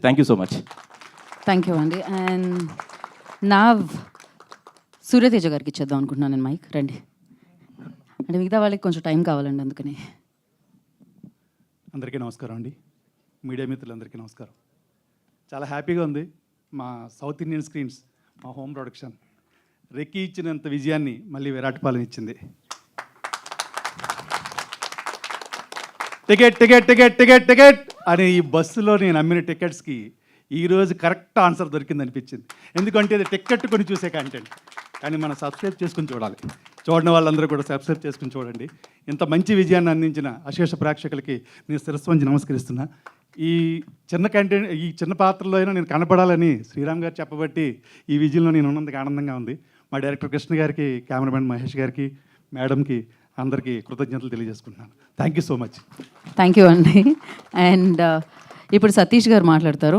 Thank you so much. Thank you అండి. And నా సూర్యతేజ గారికి ఇచ్చేద్దాం అనుకుంటున్నాను నేను మైక్. రండి. అంటే మిగతా వాళ్ళకి కొంచెం టైం కావాలండి, అందుకని. అందరికీ నమస్కారం అండి. మీడియా మిత్రులందరికీ నమస్కారం. చాలా హ్యాపీగా ఉంది. మా సౌత్ ఇండియన్ స్క్రీన్స్, మా హోమ్ ప్రొడక్షన్ రెక్కి ఇచ్చినంత విజయాన్ని మళ్ళీ విరాట్ పాలన ఇచ్చింది. Ticket ticket ticket ticket ticket అని ఈ బస్సులో నేను అమ్మిన టికెట్స్కి ఈరోజు కరెక్ట్ ఆన్సర్ దొరికింది అనిపించింది. ఎందుకంటే ఇది టికెట్ కొని చూసే కంటెంట్, కానీ మనం సబ్స్క్రైబ్ చేసుకుని చూడాలి. చూడని వాళ్ళందరూ కూడా సబ్స్క్రైబ్ చేసుకుని చూడండి. ఇంత మంచి విజయాన్ని అందించిన అశేష ప్రేక్షకులకి నేను శిరస్సు వంచి నమస్కరిస్తున్నా. ఈ చిన్న కంటెంట్, ఈ చిన్న పాత్రలో అయినా నేను కనపడాలని శ్రీరామ్ గారు చెప్పబట్టి ఈ విజయంలో నేను ఉన్నందుకు ఆనందంగా ఉంది. మా డైరెక్టర్ కృష్ణ గారికి, కెమెరామెన్ మహేష్ గారికి, మేడంకి అందరికీ కృతజ్ఞతలు తెలియజేసుకుంటున్నాను. Thank you so much. Thank you అండి. అండ్ ఇప్పుడు సతీష్ గారు మాట్లాడతారు.